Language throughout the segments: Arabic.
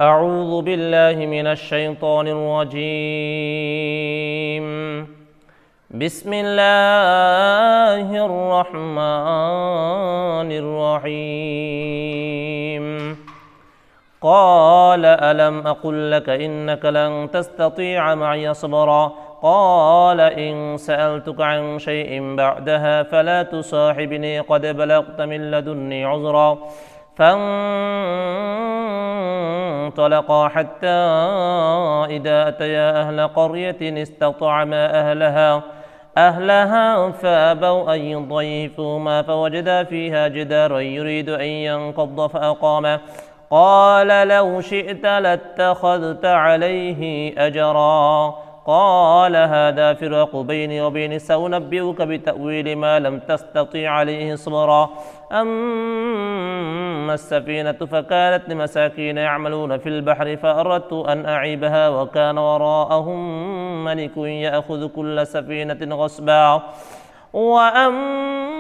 أعوذ بالله من الشيطان الرجيم. بسم الله الرحمن الرحيم. قال ألم أقل لك إنك لن تستطيع معي صبرا قال إن سألتك عن شيء بعدها فلا تصاحبني قد بلغت من لدني عذرا فانطلقا حتى إذا أتيا أهل قرية استطعما أهلها فأبوا أن يضيفوهما فوجدا فيها جدارا يريد أن ينقض فأقامه قال لو شئت لاتخذت عليه أجرا قال هذا فراق بيني وبينك سأنبئك بتأويل ما لم تستطع عليه صبرا أما السفينة فكانت لمساكين يعملون في البحر فأردت أن أعيبها وكان وراءهم ملك يأخذ كل سفينة غصبا وأما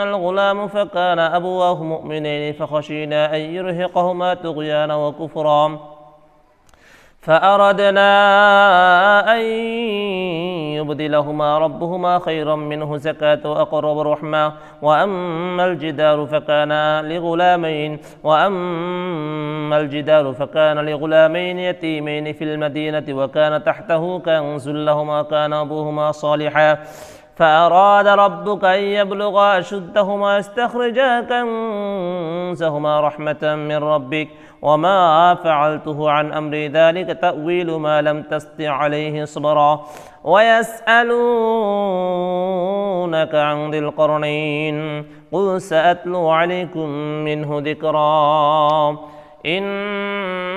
الغلام فكان أبواه مؤمنين فخشينا أن يرهقهما طغيانا وكفرا فأردنا أن يبدلهما ربهما خيرا منه زكاة وأقرب رحمة وأما الجدار فكان لغلامين يتيمين في المدينة وكان تحته كنز لهما كان أبوهما صالحا فأراد ربك أن يبلغا أشدهما استخرجا كنزهما رحمة من ربك وما فعلته عن أمري ذلك تأويل ما لم تستطع عليه صبرا ويسألونك عن ذي القرنين قل سأتلو عليكم منه ذكرا إنا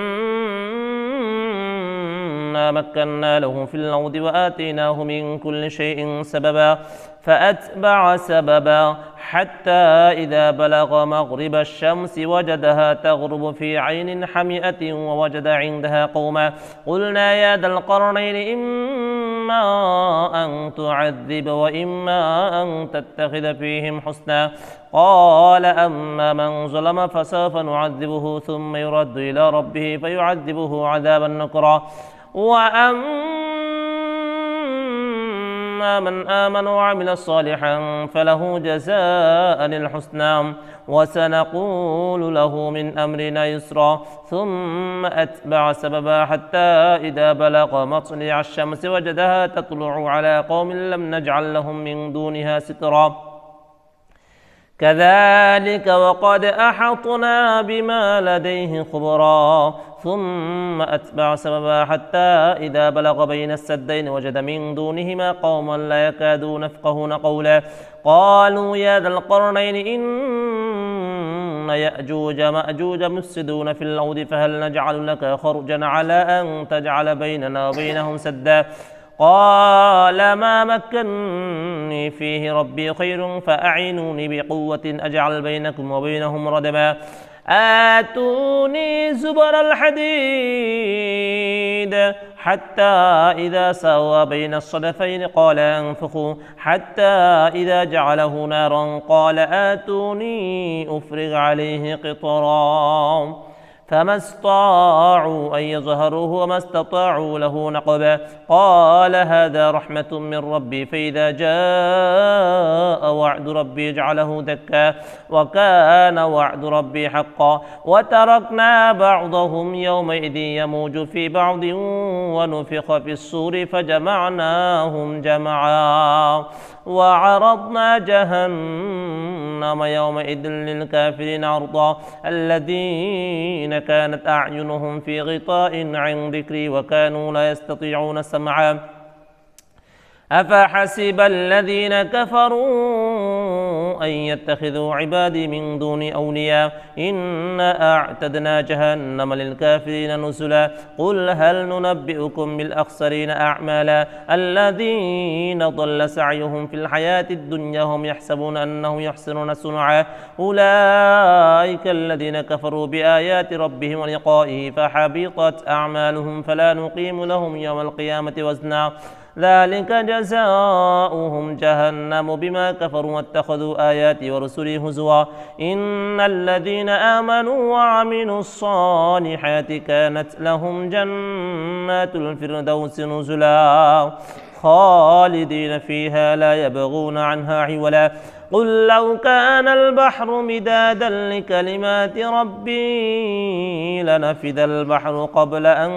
مكنا له في الأرض وآتيناه من كل شيء سببا فأتبع سببا حتى إذا بلغ مغرب الشمس وجدها تغرب في عين حمئة ووجد عندها قوما قلنا يا ذا القرنين إما أن تعذب وإما أن تتخذ فيهم حسنا قال أما من ظلم فسوف نعذبه ثم يرد إلى ربه فيعذبه عذابا نكرا وأما من آمن وعمل صالحا فله جزاء الحسنى وسنقول له من أمرنا يسرا ثم أتبع سببا حتى إذا بلغ مطلع الشمس وجدها تطلع على قوم لم نجعل لهم من دونها سترا كذلك وقد أحطنا بما لديه خبرا ثم أتبع سببا حتى إذا بلغ بين السدين وجد من دونهما قوما لا يكادون يفقهون قولا قالوا يا ذا القرنين إن يأجوج مأجوج مفسدون في الأرض فهل نجعل لك خرجا على أن تجعل بيننا وبينهم سدا قال ما مكنني فيه ربي خير فأعينوني بقوة أجعل بينكم وبينهم ردما آتوني زبر الحديد حتى إذا ساوى بين الصدفين قال انفخوا حتى إذا جعله نارا قال آتوني أفرغ عليه قطرا فما استطاعوا أن يظهروه وما استطاعوا له نقبا قال هذا رحمة من ربي فإذا جاء وعد ربي جعله دكا وكان وعد ربي حقا وتركنا بعضهم يومئذ يموج في بعض ونفخ في الصور فجمعناهم جمعا وعرضنا جهنم يومئذ للكافرين عرضا الذين كانت أعينهم في غطاء عن ذكري وكانوا لا يستطيعون سمعا أفحسب الذين كفروا أن يتخذوا عبادي من دون أولياء إنا أعتدنا جهنم للكافرين نزلا قل هل ننبئكم بالأخسرين أعمالا الذين ضل سعيهم في الحياة الدنيا هم يحسبون أنهم يحسنون صنعا أولئك الذين كفروا بآيات ربهم ولقائه فحبطت أعمالهم فلا نقيم لهم يوم القيامة وزنا ذلك جزاؤهم جهنم بما كفروا واتخذوا آياتي ورسلي هزوا إن الذين آمنوا وعملوا الصالحات كانت لهم جنات الفردوس نزلا خالدين فيها لا يبغون عنها عولا قل لو كان البحر مدادا لكلمات ربي لنفد البحر قبل أن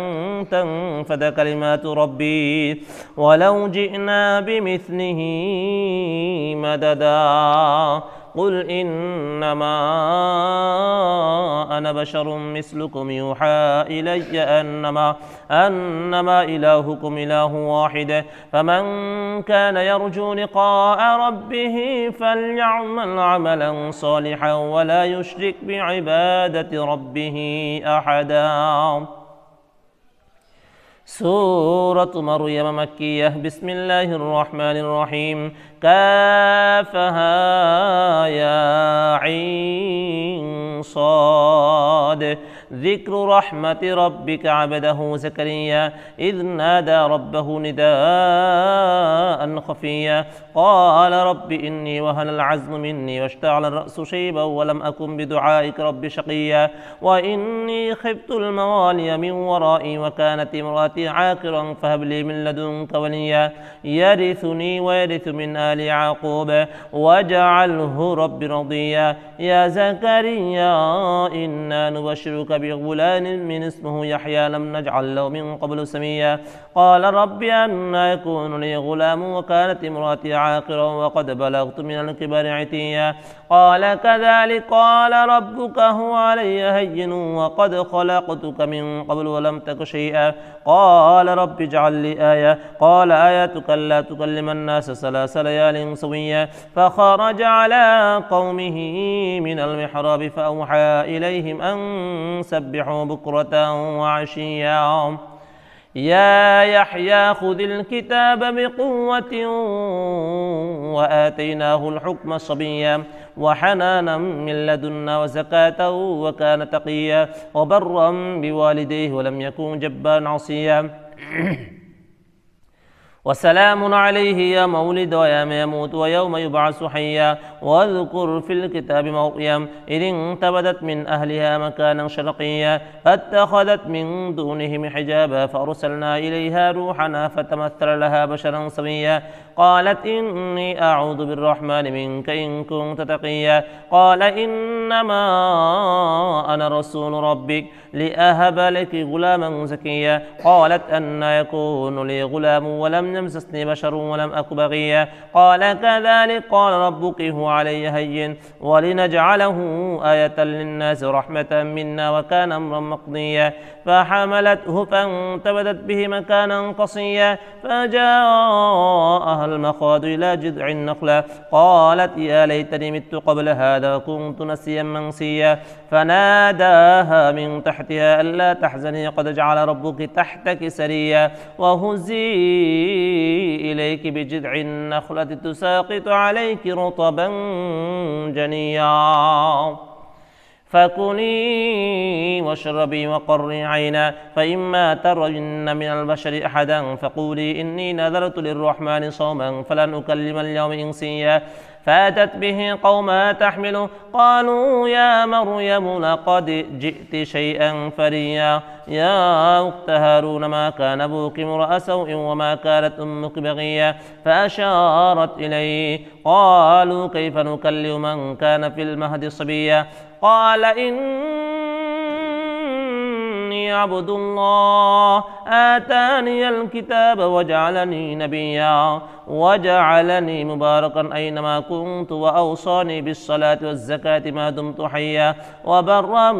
تنفد كلمات ربي ولو جئنا بمثله مددا قل إنما أنا بشر مثلكم يوحى إلي أنما إلهكم إله واحد فمن كان يرجو لقاء ربه فليعمل عملا صالحا ولا يشرك بعبادة ربه أحدا. سورة مريم مكية. بسم الله الرحمن الرحيم. كافها يا عين صاد. ذكر رحمة ربك عبده زكريا إذ نادى ربه نداء خفيا قال رب إني وهن العزم مني واشتعل الرأس شيبا ولم أكن بدعائك رب شقيا وإني خفت الموالي من ورائي وكانت امرأتي عاقرا فهب لي من لدنك وليا يرثني ويرث من آل يعقوب واجعله رب رضيا يا زكريا إنا نبشرك بغلام من اسمه يحيى لم نجعل له من قبل سميا قال رب أنى يكون لي غلام وكانت امرأتي عاقرا وقد بلغت من الكبر عتيا قال كذلك قال ربك هو علي هين وقد خلقتك من قبل ولم تك شيئا قال رب اجعل لي آية قال آيتك ألا تكلم الناس 3 ليال سويا فخرج على قومه من المحراب فأوحى إليهم أن سبحوا بكرة وعشيا يا يحيى خذ الكتاب بقوة وآتيناه الحكم صبيا وحنانا من لدنا وزكاة وكان تقيا وبرا بوالديه ولم يكن جبارا عصيا وسلام عليه يوم ولد ويوم يموت ويوم يبعث حيا واذكر في الكتاب مريم إذ انتبذت من أهلها مكانا شرقيا فاتخذت من دونهم حجابا فأرسلنا إليها روحنا فتمثل لها بشرا سويا قالت إني أعوذ بالرحمن منك إن كنت تقيا قال إنما أنا رسول ربك لأهب لك غلاما زكيا قالت أنى يكون لي غلام ولم يمسسني بشر ولم أك بغيا قال كذلك قال ربك هو علي هين ولنجعله آية للناس رحمة منا وكان أمرا مقضيا فحملته فانتبذت به مكانا قصيا فجاءها المخاض إلى جذع النخلة قالت يا ليتني مت قبل هذا وكنت نسيا منسيا فناداها من تحتها ألا تحزني قد جعل ربك تحتك سريا وهزي إليك بجذع النخلة تساقط عليك رطبا جنيا فكلي واشربي وقري عينا فإما ترين من البشر أحدا فقولي إني نذرت للرحمن صوما فلن أكلم اليوم إنسيا فأتت به قومها تحمله قالوا يا مريم لقد جئت شيئا فريا يا أخت هارون ما كان أبوك امرأ سوء وما كانت أمك بغيا فأشارت إليه قالوا كيف نكلم من كان في المهد صبيا قال إني عبد الله آتاني الكتاب وجعلني نبيا وجعلني مباركا أينما كنت وأوصاني بالصلاة والزكاة ما دمت حيا وبرا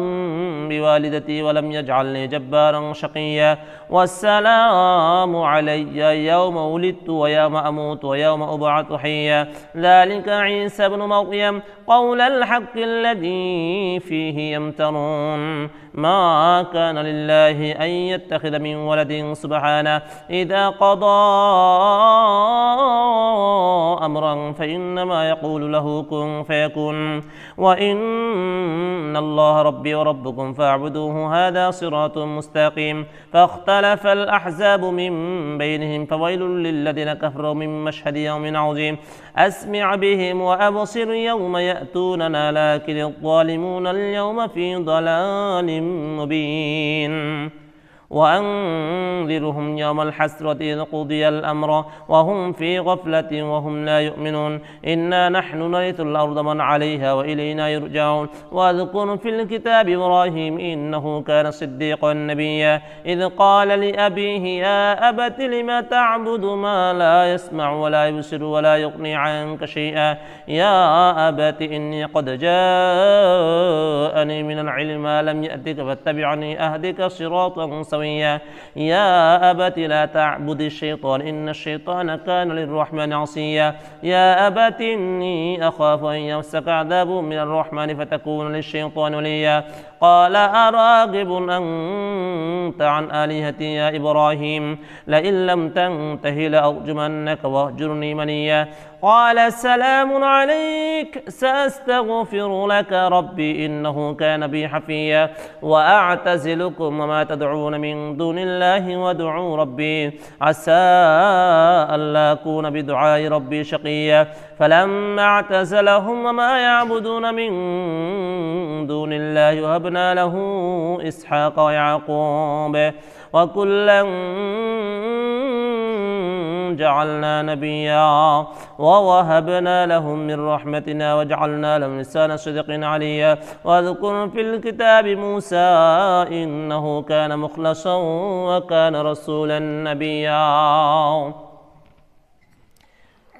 بوالدتي ولم يجعلني جبارا شقيا والسلام علي يوم ولدت ويوم أموت ويوم أبعث حيا ذلك عيسى بن مريم قول الحق الذي فيه يمترون ما كان لله أن يتخذ من ولد سبحانه إذا قضى أمرا فإنما يقول له كن فيكون وإن الله ربي وربكم فاعبدوه هذا صراط مستقيم فاختلف الأحزاب من بينهم فويل للذين كفروا من مشهد يوم عظيم أسمع بهم وأبصر يوم يأتوننا لكن الظالمون اليوم في ضلال مبين وأنذرهم يوم الحسرة إذ قضي الأمر وهم في غفلة وهم لا يؤمنون إنا نحن نرث الأرض من عليها وإلينا يرجعون واذكر في الكتاب إبراهيم إنه كان صديقا نبيا إذ قال لأبيه يا أبت لم تعبد ما لا يسمع ولا يبصر ولا يغني عنك شيئا يا أبت إني قد جاءني من العلم ما لم يأتك فاتبعني أهدك صراطا سويا يا أبت لا تعبد الشيطان إن الشيطان كان للرحمن عصيا يا أبت إني أخاف أن يمسك عذاب من الرحمن فتكون للشيطان وليا قال أراغب أنت عن آلهتي يا إبراهيم لئن لم تنته لأرجمنك واهجرني مليا قال سلام عليك سأستغفر لك ربي إنه كان بي حفيا وأعتزلكم وما تدعون من دون الله وادعوا ربي عسى ألا أكون بدعاء ربي شقيا فلما اعتزلهم وما يعبدون من دون الله وهبنا له إسحاق ويعقوب وكلا جعلنا نبيا ووهبنا لهم من رحمتنا وجعلنا لهم لسان صدق عليا واذكر في الكتاب موسى إنه كان مخلصا وكان رسولا نبيا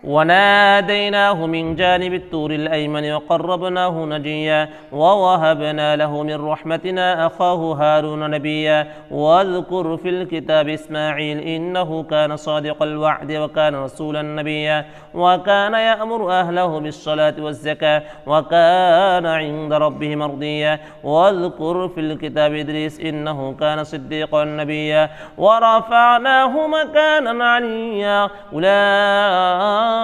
وناديناه من جانب الطور الأيمن وقربناه نجيا ووهبنا له من رحمتنا أخاه هارون نبيا واذكر في الكتاب إسماعيل إنه كان صادق الوعد وكان رسولا نبيا وكان يأمر أهله بالصلاة والزكاة وكان عند ربه مرضيا واذكر في الكتاب إدريس إنه كان صديقا نبيا ورفعناه مكانا عليا أولئك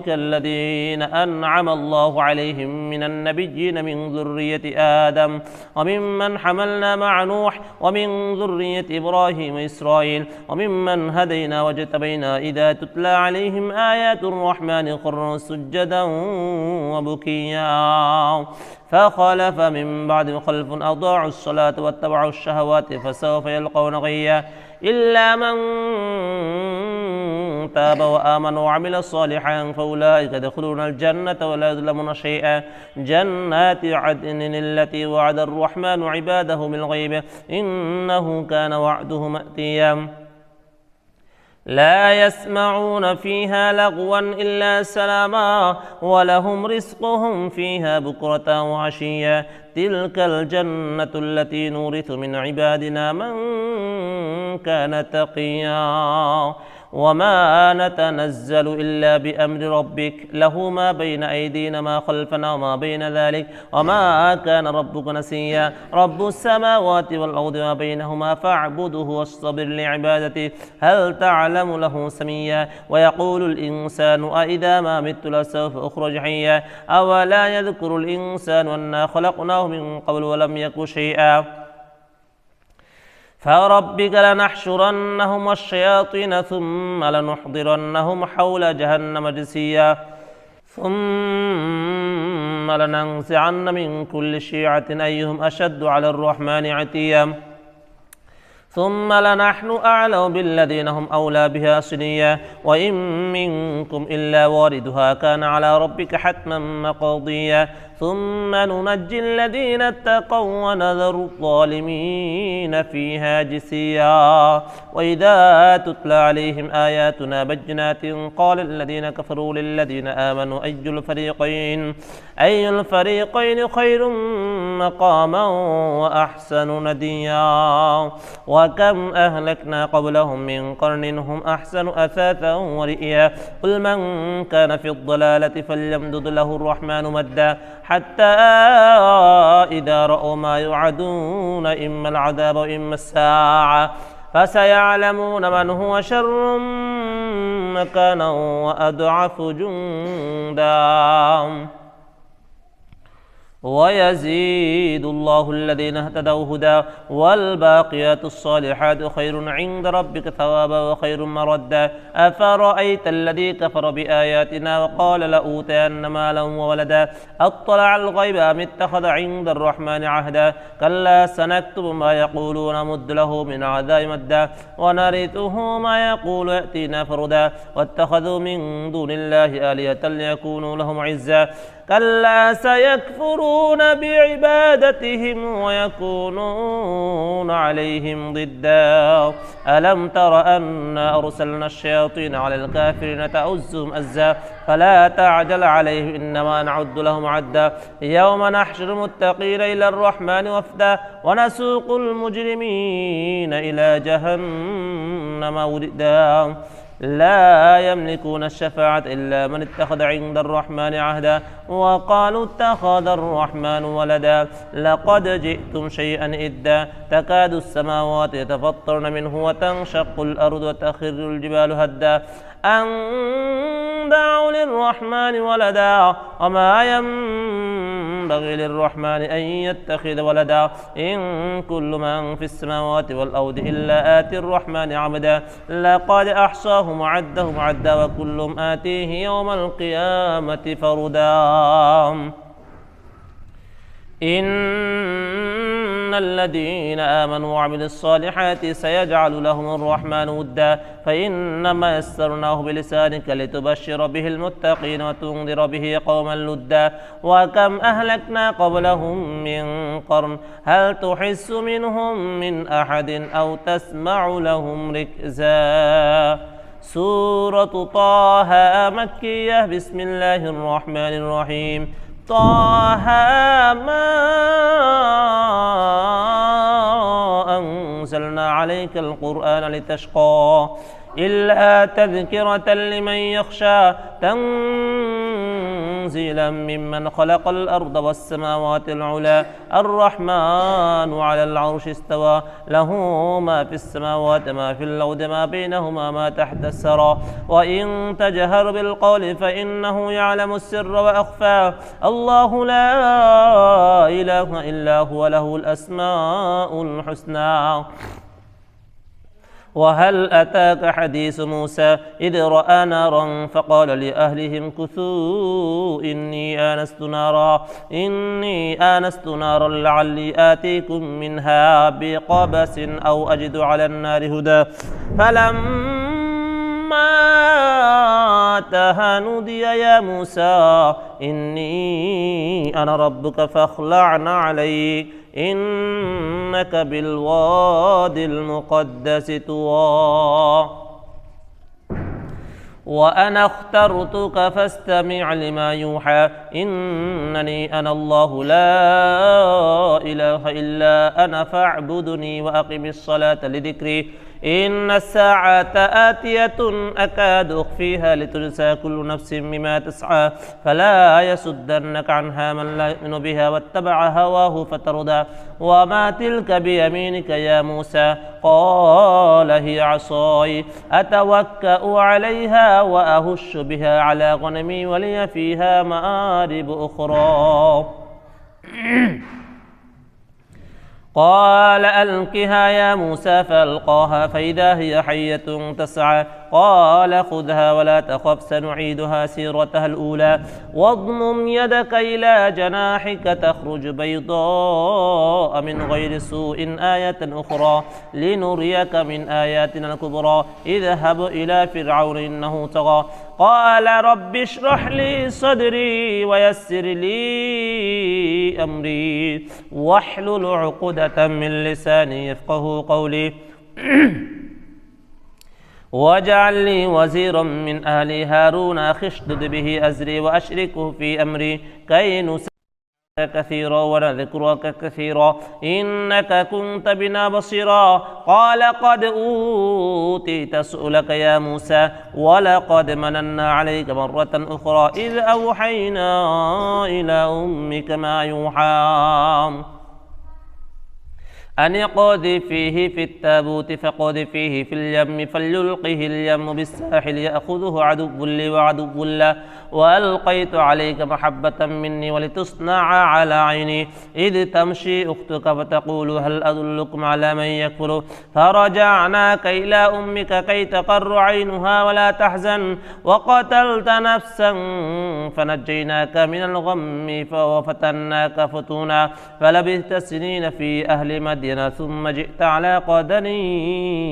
الذين أنعم الله عليهم من النبيين من ذرية آدم وممن حملنا مع نوح ومن ذرية إبراهيم وإسرائيل وممن هدينا واجتبينا إذا تتلى عليهم آيات الرحمن خروا سجدا وبكيا فخلف من بعد خلف أضاعوا الصلاة واتبعوا الشهوات فسوف يلقون غيا إلا من تاب وآمن وعمل صالحا فأولئك يدخلون الجنة ولا يظلمون شيئا جنات عدن التي وعد الرحمن عباده بالغيب إنه كان وعده مأتيا لا يسمعون فيها لغوا إلا سلاما ولهم رزقهم فيها بكرة وعشيا تلك الجنة التي نورث من عبادنا من كان تقيا وما نتنزل إلا بأمر ربك له ما بين أيدينا ما خلفنا وما بين ذلك وما كان ربك نسيا رب السماوات والأرض وما بينهما فاعبده واصطبر لعبادته هل تعلم له سميا ويقول الإنسان أإذا ما مت لسوف أخرج حيا أولا يذكر الإنسان أنا خلقناه من قبل ولم يك شيئا فربك لنحشرنهم والشياطين ثم لنحضرنهم حول جهنم جثيا ثم لننزعن من كل شيعة أيهم أشد على الرحمن عتيا ثم لنحن أعلم بالذين هم أولى بها صليا وإن منكم إلا واردها كان على ربك حتما مقضيا ثم ننجي الذين اتقوا ونذر الظالمين فيها جثيا وإذا تتلى عليهم آياتنا بينات قال الذين كفروا للذين آمنوا أي الفريقين خير مقاما وأحسن نديا وكم أهلكنا قبلهم من قرن هم أحسن أثاثا ورئيا قل من كان في الضلالة فليمدد له الرحمن مدا حتى إذا رأوا ما يوعدون إما العذاب وإما الساعة فسيعلمون من هو شر مكانا وأضعف جندا ويزيد الله الذين اهتدوا هدى والباقيات الصالحات خير عند ربك ثوابا وخير مردا أفرأيت الذي كفر بآياتنا وقال لأوتين مالا وولدا أطلع الغيب أم اتخذ عند الرحمن عهدا كلا سنكتب ما يقول ونمد له من عذاب مدا ونرثه ما يقول يأتينا فردا واتخذوا من دون الله آلهة ليكونوا لهم عزا كلا سيكفرون بعبادتهم ويكونون عليهم ضدا ألم تر أنا أرسلنا الشياطين على الكافرين تؤزهم أزا فلا تعجل عليهم إنما نعد لهم عدا يوم نحشر المتقين إلى الرحمن وفدا ونسوق المجرمين إلى جهنم وردا لا يملكون الشفاعة إلا من اتخذ عند الرحمن عهدا وقالوا اتخذ الرحمن ولدا لقد جئتم شيئا إدا تكاد السماوات يتفطرن منه وتنشق الأرض وتخر الجبال هدا أن دعوا للرحمن ولدا وما ينبغي للرحمن أن يتخذ ولدا إن كل من في السماوات والأرض إلا آتي الرحمن عبدا لقد أحصاهم وعدهم عدا وكلهم آتيه يوم القيامة فردا إن الذين آمنوا وعملوا الصالحات سيجعل لهم الرحمن ودا فإنما يسرناه بلسانك لتبشر به المتقين وتنذر به قوما لدا وكم أهلكنا قبلهم من قرن هل تحس منهم من أحد أو تسمع لهم ركزا سورة طه مكية بسم الله الرحمن الرحيم طه ما أنزلنا عليك القرآن لتشقى إلا تذكرة لمن يخشى تنزيلا ممن خلق الأرض والسماوات العلى الرحمن على العرش استوى له ما في السماوات ما في الأرض ما بينهما ما تحت الثرى وإن تجهر بالقول فإنه يعلم السر وأخفى الله لا إله إلا هو له الأسماء الحسنى وهل أتاك حديث موسى إذ رأى نارا فقال لأهلهم كثوا إني آنست نارا لعلي آتيكم منها بقبس أو أجد على النار هدى فلما أتاها نودي يا موسى إني أنا ربك فاخلعن عليك إنك بالواد المقدس طوى وأنا اخترتك فاستمع لما يوحى إنني أنا الله لا إله إلا أنا فاعبدني وأقم الصلاة لذكري إن الساعة آتية أكاد أخفيها لتجزى كل نفس بما تسعى فلا يسدنك عنها من لا يؤمن بها واتبع هواه فتردى وما تلك بيمينك يا موسى قال هي عصاي أتوكأ عليها وأهش بها على غنمي ولي فيها مآرب أخرى قال ألقها يا موسى فألقاها فإذا هي حية تسعى قال خذها ولا تخف سنعيدها سيرتها الأولى واضمم يدك إلى جناحك تخرج بيضاء من غير سوء آية أخرى لنريك من آياتنا الكبرى اذهب إلى فرعون إنه طغى قال رب اشرح لي صدري ويسر لي أمري واحلل عقدة من لساني يفقه قولي واجعل لي وزيرا من أهلي هارون أخي اشدد به أزري وأشركه في أمري كي نسبحك كثيرا ونذكرك كثيرا إنك كنت بنا بصيرا قال قد أوتيت سؤلك يا موسى ولقد مننا عليك مرة أخرى إذ أوحينا إلى أمك ما يوحى أن اقذفيه في التابوت فقذفيه في اليم فليلقه اليم بالساحل يأخذه عدو لي وعدو له وألقيت عليك محبة مني ولتصنع على عيني إذ تمشي أختك فتقول هل أدلكم على من يكفر فرجعناك إلى أمك كي تقر عينها ولا تحزن وقتلت نفسا فنجيناك من الغم وفتناك فتونا فلبثت سنين في أهل مدينة ثم جئت على قدر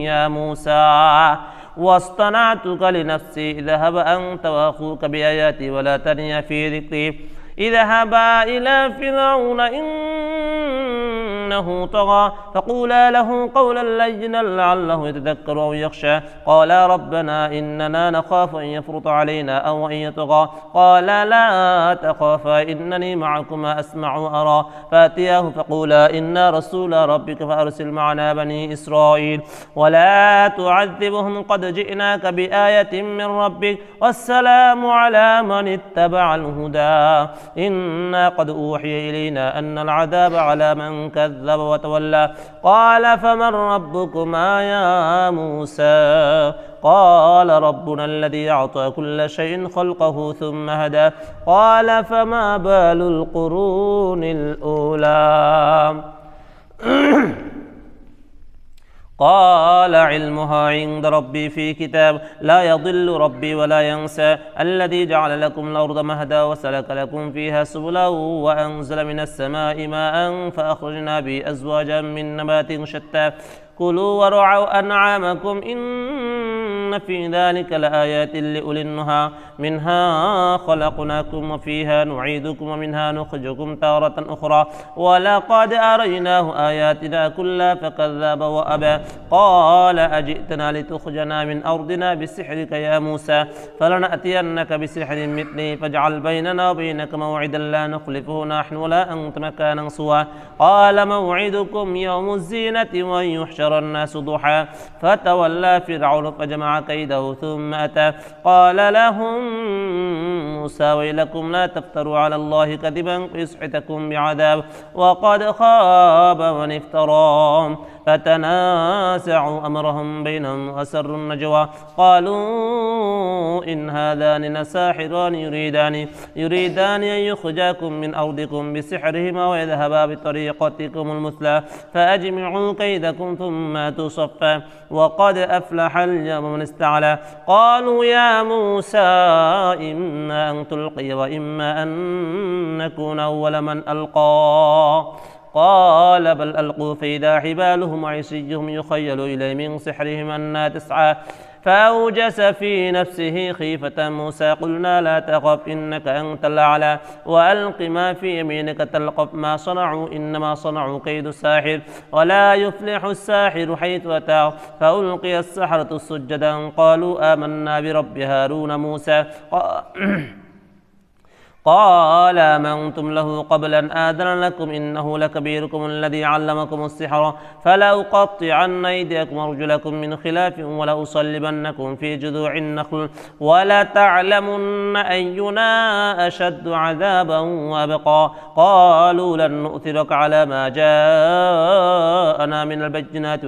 يا موسى واصطنعتك لنفسي اذهب أنت وأخوك بآياتي ولا تنيا في ذكري اذهبا إلى فرعون إنه طغى فقولا له قولا لينا لعله يتذكر أو يخشى قالا ربنا إننا نخاف أن يفرط علينا أو أن يطغى قالا لا تخافا إنني معكما أسمع وأرى فأتياه فقولا إنا رسول ربك فأرسل معنا بني إسرائيل ولا تعذبهم قد جئناك بآية من ربك والسلام على من اتبع الهدى إنا قد أوحي إلينا أن العذاب على من كذب وتولى قال فمن ربكما يا موسى قال ربنا الذي أعطى كل شيء خلقه ثم هدى قال فما بال القرون الأولى قال علمها عند ربي في كتاب لا يضل ربي ولا ينسى الذي جعل لكم الأرض مهدا وسلك لكم فيها سبلا وأنزل من السماء ماء فأخرجنا به أزواجا من نبات شتى كلوا ورعوا أنعامكم إن في ذلك لآيات لأولي النهى منها خلقناكم وفيها نعيدكم ومنها نخرجكم تارة أخرى ولقد أريناه آياتنا كلها فكذب وأبى قال أجئتنا لتخرجنا من أرضنا بسحرك يا موسى فلنأتينك بسحر مثلي فاجعل بيننا وبينك موعدا لا نخلفه نحن ولا أنت مكانا سوى قال موعدكم يوم الزينة وأن يحشر الناس ضحى فتولى فرعون فجمع كيده ثم أتى قال لهم موسى ويلكم لا تفتروا على الله كذبا فيسحتكم بعذاب وقد خاب من افترى فتنازعوا أمرهم بينهم وأسروا النجوى قالوا إن هذان لساحران يريدان أن يخرجاكم من أرضكم بسحرهما ويذهبا بطريقتكم المثلى فأجمعوا كيدكم ثم أتوا صفا وقد أفلح اليوم من استعلى قالوا يا موسى إما أن تلقي وإما أن نكون أول من ألقى قال بل ألقوا فإذا حبالهم وعصيهم يخيل إليه من سحرهم أنها تسعى فأوجس في نفسه خيفة موسى قلنا لا تخف إنك أنت الأعلى وألق ما في يمينك تلقف ما صنعوا إنما صنعوا كيد ساحر ولا يفلح الساحر حيث أتى فألقي السحرة سجدا قالوا آمنا برب هارون موسى قال آمنتم له قبل أن آذن لكم إنه لكبيركم الذي علمكم السحر فلأقطعن أيديكم وأرجلكم من خلاف ولأصلبنكم في جذوع النخل ولتعلمن أينا أشد عذابا وأبقى قالوا لن نؤثرك على ما جاءنا من البينات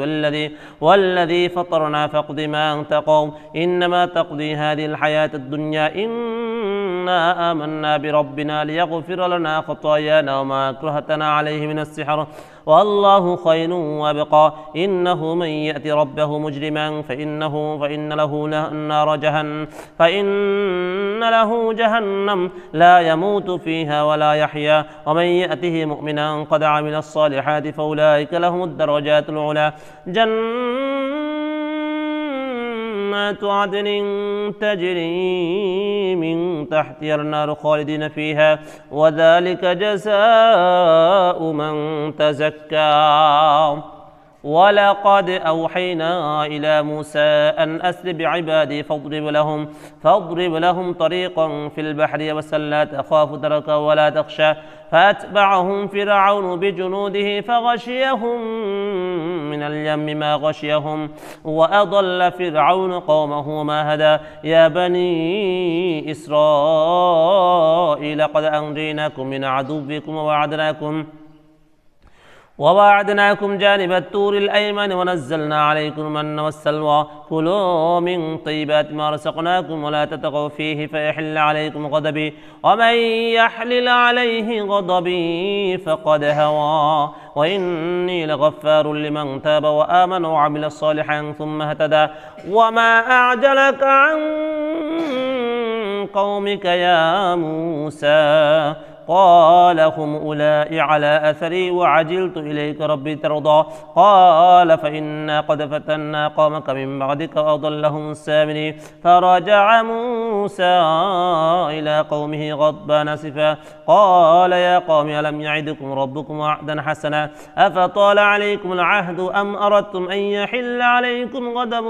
والذي فطرنا فاقض ما أنت قوم إنما تقضي هذه الحياة الدنيا إنا آمنا بربنا ليغفر لنا خطايانا وما أكرهتنا عليه من السحر والله خير وابقى إنه من يأت ربه مجرما فإن له جهنم لا يموت فيها ولا يحيا ومن يأته مؤمنا قد عمل الصالحات فأولئك لهم الدرجات العلى جنات عدن تجري من تحتها النار خالدين فيها وذلك جزاء من تزكى ولقد أوحينا إلى موسى أن أسر بعبادي فاضرب لهم طريقا في البحر وسلا تخاف دركا ولا تخشى فأتبعهم فرعون بجنوده فغشيهم من اليم ما غشيهم وأضل فرعون قومه وما هدى يا بني إسرائيل قد أنجيناكم من عدوكم وواعدناكم جانب الطور الأيمن ونزلنا عليكم المن والسلوى كلوا من طيبات ما رزقناكم ولا تطغوا فيه فيحل عليكم غضبي ومن يحلل عليه غضبي فقد هوى وإني لغفار لمن تاب وآمن وعمل صالحا ثم اهتدى وما أعجلك عن قومك يا موسى قال هم أولئك على أثري وعجلت إليك ربي ترضى قال فإنا قد فتنا قومك من بعدك وأضلهم السامرين فرجع موسى إلى قومه غضبان أسفا قال يا قوم ألم يعدكم ربكم وعدا حسنا أفطال عليكم العهد أم أردتم أن يحل عليكم غضب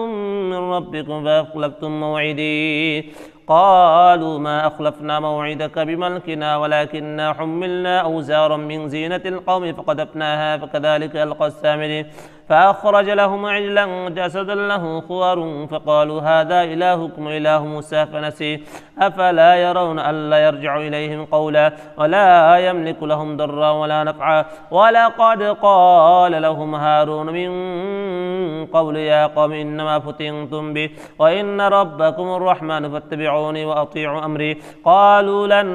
من ربكم فأخلفتم موعدي قالوا ما أخلفنا موعدك بملكنا ولكننا حملنا أوزارا من زينة القوم فقذفناها فكذلك ألقى السامري فأخرج لهم عجلا جسدا له خوار فقالوا هذا إلهكم إله موسى فنسي أفلا يرون ألا يرجع إليهم قولا ولا يملك لهم ضرا ولا نفعا ولقد قال لهم هارون من قبل يا قوم إنما فتنتم به وإن ربكم الرحمن فاتبعوني وأطيعوا أمري قالوا لن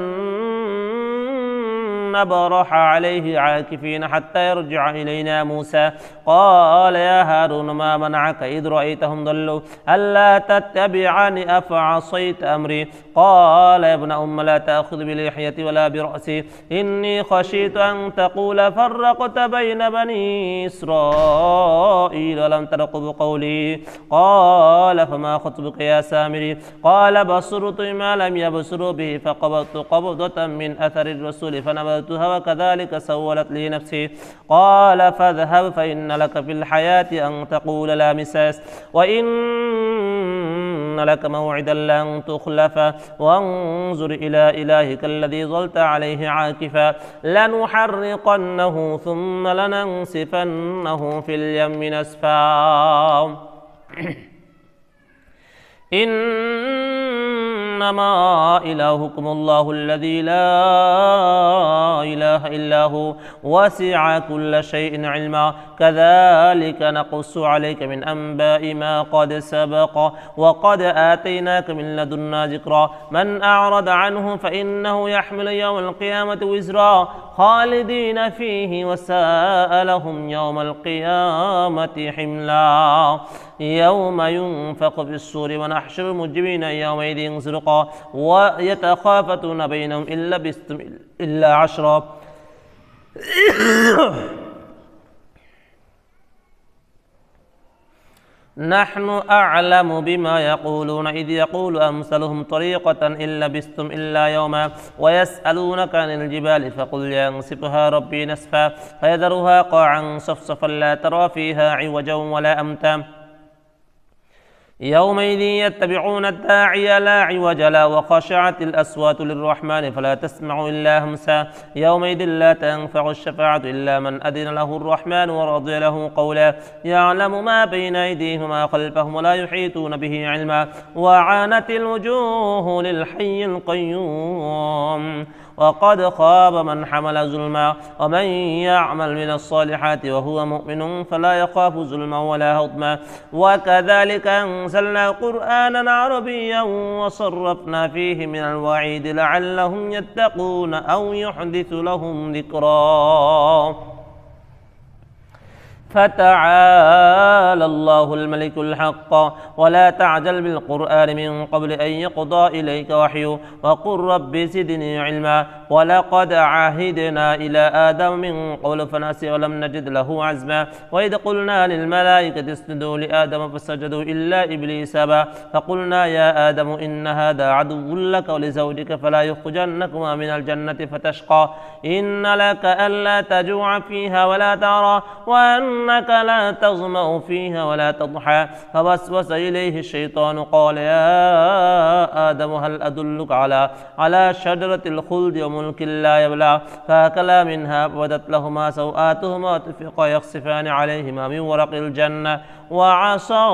نبرح عليه عاكفين حتى يرجع إلينا موسى قال يا هارون ما منعك إذ رأيتهم ضلوا ألا تتبعني أفعصيت أمري قال يا ابن أم لا تأخذ بلحيتي ولا برأسي إني خشيت أن تقول فرقت بين بني إسرائيل ولم ترقب قولي قال فما خطبك يا سامري قال بصرت ما لم يبصروا به فقبضت قبضة من أثر الرسول فنبذتها وكذلك سولت لي نفسي قال فاذهب فإن لك في الحياة أن تقول لا مساس وإن لك موعدا لن تخلف وانظر إلى إلهك الذي ظلت عليه عاكفا لنحرقنه ثم لننسفنه في اليم نسفا إنما إلهكم الله الذي لا إله إلا هو وسع كل شيء علما كذلك نقص عليك من أنباء ما قد سبق وقد آتيناك من لدنا ذكرا من أعرض عنه فإنه يحمل يوم القيامة وزرا خالدين فيه وساء لهم يوم القيامة حملا يوم ينفق في الصور ونحشر المجرمين يومئذ زرقا ويتخافتون بينهم إن لبثتم إلا عشرا نحن أعلم بما يقولون إذ يقول أمثلهم طريقة إن لبثتم إلا يوما ويسألونك عن الجبال فقل ينسفها ربي نسفا فيذرها قاعا صفصفا لا ترى فيها عوجا ولا أمتا يومئذ يتبعون الداعي لا عوج له وخشعت الأصوات للرحمن فلا تسمع إلا همسا يومئذ لا تنفع الشفاعة إلا من أذن له الرحمن ورضي له قولا يعلم ما بين أيديهم وما خلفهم ولا يحيطون به علما وعانت الوجوه للحي القيوم وقد خاب من حمل ظلما ومن يعمل من الصالحات وهو مؤمن فلا يخاف ظلما ولا هضما وكذلك أنزلنا قرآنا عربيا وصرفنا فيه من الوعيد لعلهم يتقون أو يحدث لهم ذكرا فتعالى الله الملك الحق ولا تعجل بالقرآن من قبل أن يقضى إليك وحيه وقل رب زدني علما ولقد عهدنا إلى آدم من قبل فنسي ولم نجد له عزما وإذ قلنا للملائكة اسجدوا لآدم فسجدوا إلا إبليس أبى فقلنا يا آدم إن هذا عدو لك ولزوجك فلا يخرجنكما من الجنة فتشقى إن لك ألا تجوع فيها ولا تعرى وأن إنك لا تظمأ فيها ولا تضحى فوسوس إليه الشيطان قال يا آدم هل أدلك على شجرة الخلد وملك لا يبلى فأكلا منها فبدت لهما سوآتهما وطفقا يخصفان عليهما من ورق الجنة وعصى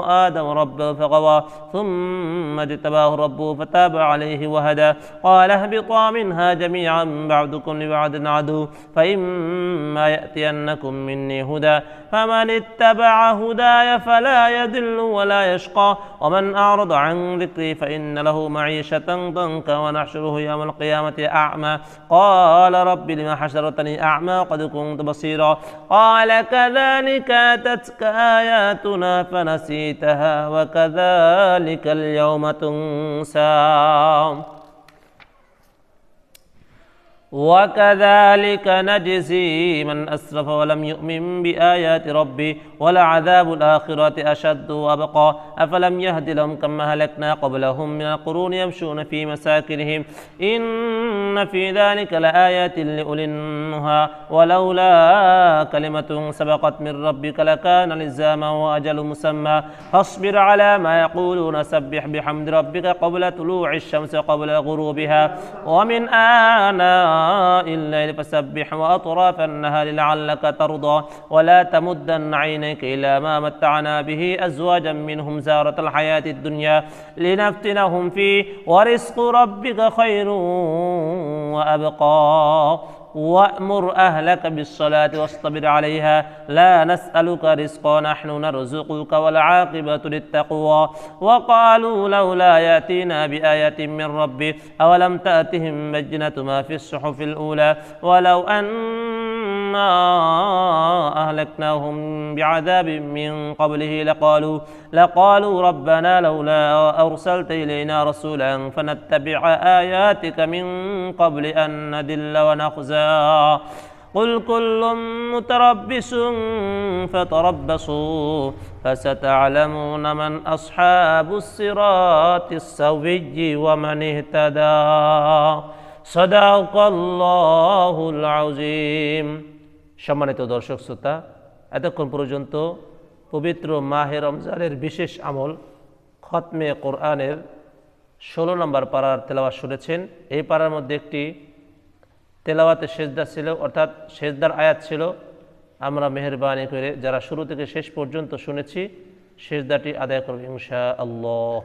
آدم ربه فغوى ثم اجتباه ربه فتاب عليه وهدى قال اهبطا منها جميعا بعضكم لبعض عدو فإما يأتينكم مني هدى فمن اتبع هداي فلا يضل ولا يشقى ومن أعرض عن ذكري فإن له معيشة ضنكا ونحشره يوم القيامة أعمى قال رب لما حشرتني أعمى وقد كنت بصيرا قال كذلك أتتك آياتنا فنسيتها وكذلك اليوم تنسى وكذلك نجزي من أسرف ولم يؤمن بآيات ربي ولعذاب الآخرة أشد وأبقى أفلم يهد لهم كما أهلكنا قبلهم من القرون يمشون في مساكنهم إن في ذلك لآيات لأولي النهى ولولا كلمة سبقت من ربك لكان لزاما وأجل مسمى فاصبر على ما يقولون سبح بحمد ربك قبل طلوع الشمس وقبل غروبها ومن آناء الليل فسبح وأطراف النهار لعلك ترضى ولا تمدن عينيك إلى ما متعنا به أزواجا منهم زارة الحياة الدنيا لنفتنهم فيه ورزق ربك خير وأبقى وأمر أهلك بالصلاة واصطبر عليها لا نسألك رزقا نحن نرزقك والعاقبة للتقوى وقالوا لولا يأتينا بآية من ربه أولم تأتهم بينة ما في الصحف الأولى ولو أنا أهلكناهم بعذاب من قبله لقالوا ربنا لولا أرسلت إلينا رسولا فنتبع آياتك من قبل أن نذل ونخزى قل كل متربص فتربصوا فستعلمون من أصحاب الصراط السوي ومن اهتدى صدق الله العظيم সম্মানিত দর্শক শ্রোতা এতক্ষণ পর্যন্ত পবিত্র মাহে রমজানের বিশেষ আমল খতমে কোরআনের 16 নম্বর পারার তেলাওয়াত শুনেছেন এই পারার মধ্যে একটি তেলাওয়াতে সেজদা ছিল অর্থাৎ সেজদার আয়াত ছিল আমরা মেহেরবানি করে যারা শুরু থেকে শেষ পর্যন্ত শুনেছি সেজদাটি আদায় করব ইনশাআল্লাহ